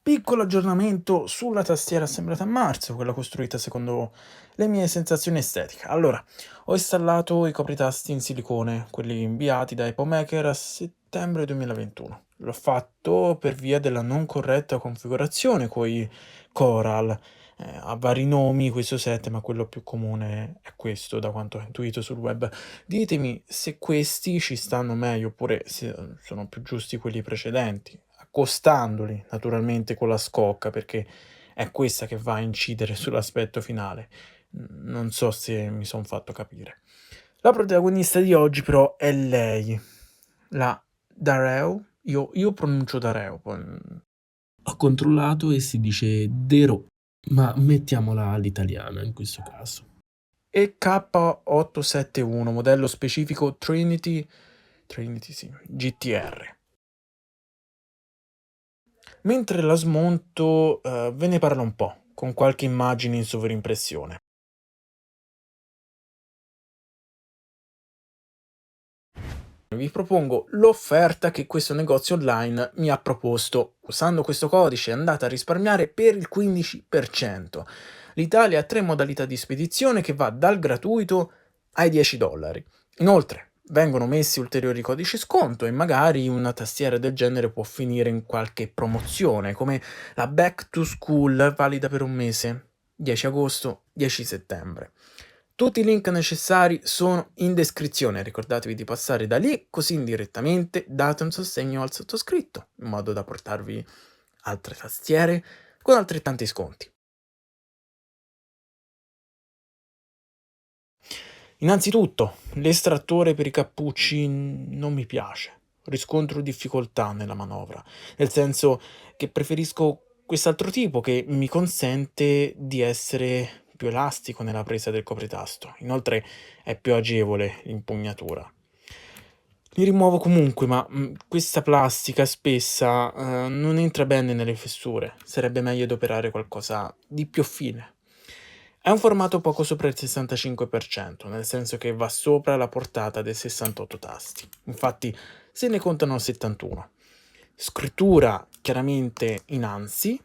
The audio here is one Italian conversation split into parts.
Piccolo aggiornamento sulla tastiera assemblata a marzo, quella costruita secondo le mie sensazioni estetiche. Allora, ho installato i copritasti in silicone, quelli inviati da Epomaker a settembre 2021. L'ho fatto per via della non corretta configurazione coi Coral. Ha vari nomi questo set, ma quello più comune è questo, da quanto ho intuito sul web. Ditemi se questi ci stanno meglio oppure se sono più giusti quelli precedenti, accostandoli naturalmente con la scocca, perché è questa che va a incidere sull'aspetto finale. Non so se mi son fatto capire. La protagonista di oggi però è lei, la Dareu. Io pronuncio Dareu, poi Ho controllato e si dice Dero, ma mettiamola all'italiana in questo caso. EK871, modello specifico Trinity sì, GTR. Mentre la smonto, ve ne parlo un po', con qualche immagine in sovrimpressione. Vi propongo l'offerta che questo negozio online mi ha proposto. Usando questo codice andate a risparmiare per il 15%. L'Italia ha 3 modalità di spedizione che va dal gratuito ai $10. Inoltre, vengono messi ulteriori codici sconto e magari una tastiera del genere può finire in qualche promozione, come la Back to School valida per un mese, 10 agosto, 10 settembre. Tutti i link necessari sono in descrizione, ricordatevi di passare da lì, così indirettamente date un sostegno al sottoscritto, in modo da portarvi altre tastiere con altrettanti sconti. Innanzitutto, l'estrattore per i cappucci non mi piace. Riscontro difficoltà nella manovra, nel senso che preferisco quest'altro tipo che mi consente di essere più elastico nella presa del copritasto. Inoltre è più agevole l'impugnatura. Li rimuovo comunque, ma questa plastica spessa non entra bene nelle fessure. Sarebbe meglio adoperare qualcosa di più fine. È un formato poco sopra il 65%, nel senso che va sopra la portata dei 68 tasti. Infatti se ne contano 71. Scrittura chiaramente in ANSI.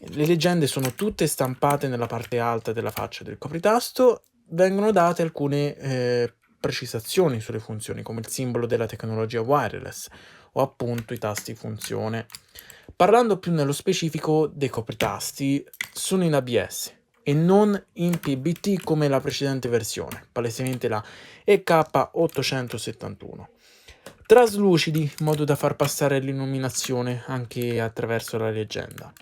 Le leggende sono tutte stampate nella parte alta della faccia del copritasto. Vengono date alcune precisazioni sulle funzioni, come il simbolo della tecnologia wireless o appunto i tasti funzione. Parlando più nello specifico dei copritasti, sono in ABS e non in PBT come la precedente versione, palesemente la EK871. Traslucidi, in modo da far passare l'illuminazione anche attraverso la leggenda.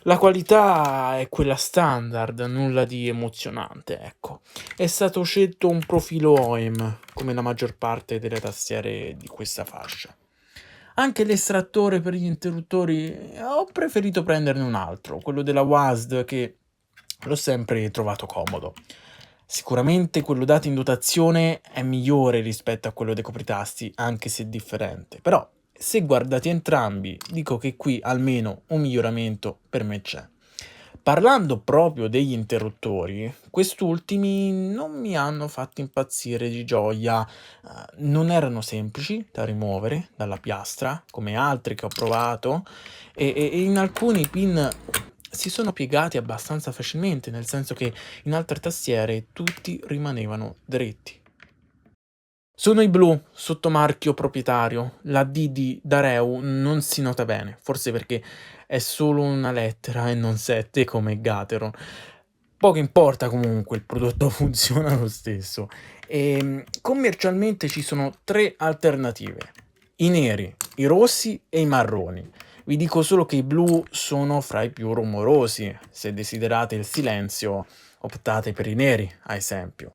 La qualità è quella standard, nulla di emozionante, ecco. È stato scelto un profilo OEM, come la maggior parte delle tastiere di questa fascia. Anche l'estrattore per gli interruttori ho preferito prenderne un altro, quello della WASD, che l'ho sempre trovato comodo. Sicuramente quello dato in dotazione è migliore rispetto a quello dei copritasti, anche se differente, però se guardati entrambi, dico che qui almeno un miglioramento per me c'è. Parlando proprio degli interruttori, quest'ultimi non mi hanno fatto impazzire di gioia. Non erano semplici da rimuovere dalla piastra, come altri che ho provato, e in alcuni i pin si sono piegati abbastanza facilmente, nel senso che in altre tastiere tutti rimanevano dritti. Sono i blu, sottomarchio proprietario. La D di Dareu non si nota bene, forse perché è solo una lettera e non 7 come Gateron. Poco importa comunque, il prodotto funziona lo stesso. Commercialmente ci sono 3 alternative: i neri, i rossi e i marroni. Vi dico solo che i blu sono fra i più rumorosi. Se desiderate il silenzio, optate per i neri, a esempio.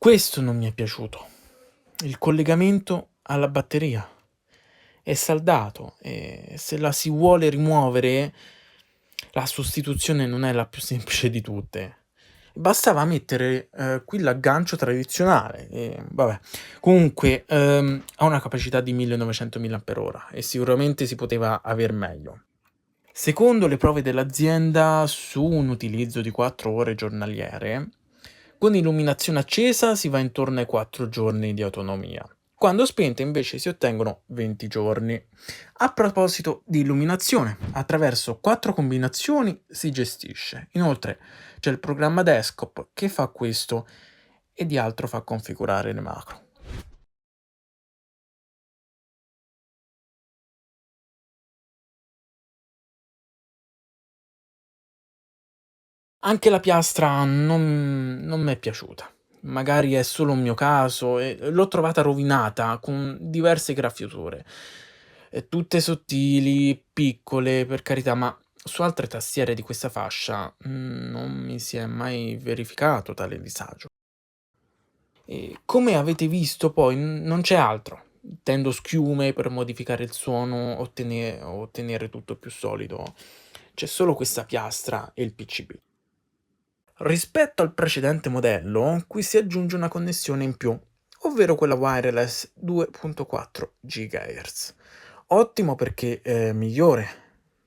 Questo non mi è piaciuto. Il collegamento alla batteria è saldato e se la si vuole rimuovere La sostituzione non è la più semplice di tutte. Bastava mettere, qui l'aggancio tradizionale e vabbè. Comunque, ha una capacità di 1900 mAh e sicuramente si poteva aver meglio. Secondo le prove dell'azienda su un utilizzo di 4 ore giornaliere, con illuminazione accesa si va intorno ai 4 giorni di autonomia. Quando spenta invece si ottengono 20 giorni. A proposito di illuminazione, attraverso 4 combinazioni si gestisce. Inoltre c'è il programma desktop che fa questo e di altro fa configurare le macro. Anche la piastra non m'è piaciuta. Magari è solo un mio caso e l'ho trovata rovinata con diverse graffiature. Tutte sottili, piccole, per carità, ma su altre tastiere di questa fascia, non mi si è mai verificato tale disagio. E come avete visto poi non c'è altro. Tendo schiume per modificare il suono, ottenere tutto più solido. C'è solo questa piastra e il PCB. Rispetto al precedente modello, qui si aggiunge una connessione in più, ovvero quella wireless 2.4 GHz. Ottimo perché è migliore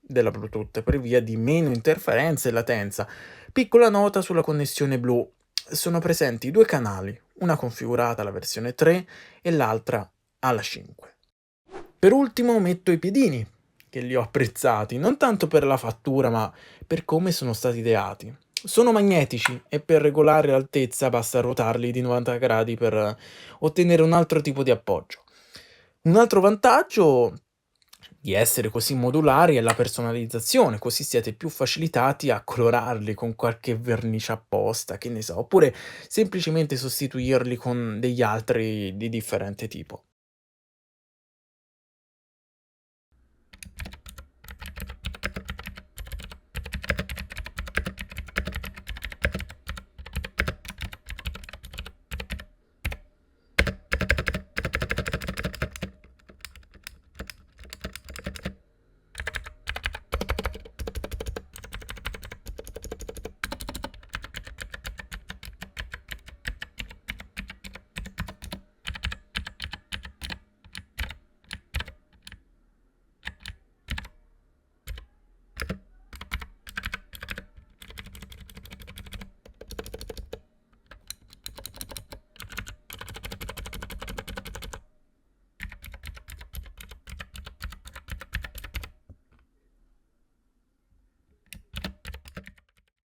della Bluetooth per via di meno interferenze e latenza. Piccola nota sulla connessione blu. Sono presenti due canali, una configurata alla versione 3 e l'altra alla 5. Per ultimo metto i piedini, che li ho apprezzati, non tanto per la fattura, ma per come sono stati ideati. Sono magnetici e per regolare l'altezza basta ruotarli di 90 gradi per ottenere un altro tipo di appoggio. Un altro vantaggio di essere così modulari è la personalizzazione, così siete più facilitati a colorarli con qualche vernice apposta, che ne so, oppure semplicemente sostituirli con degli altri di differente tipo.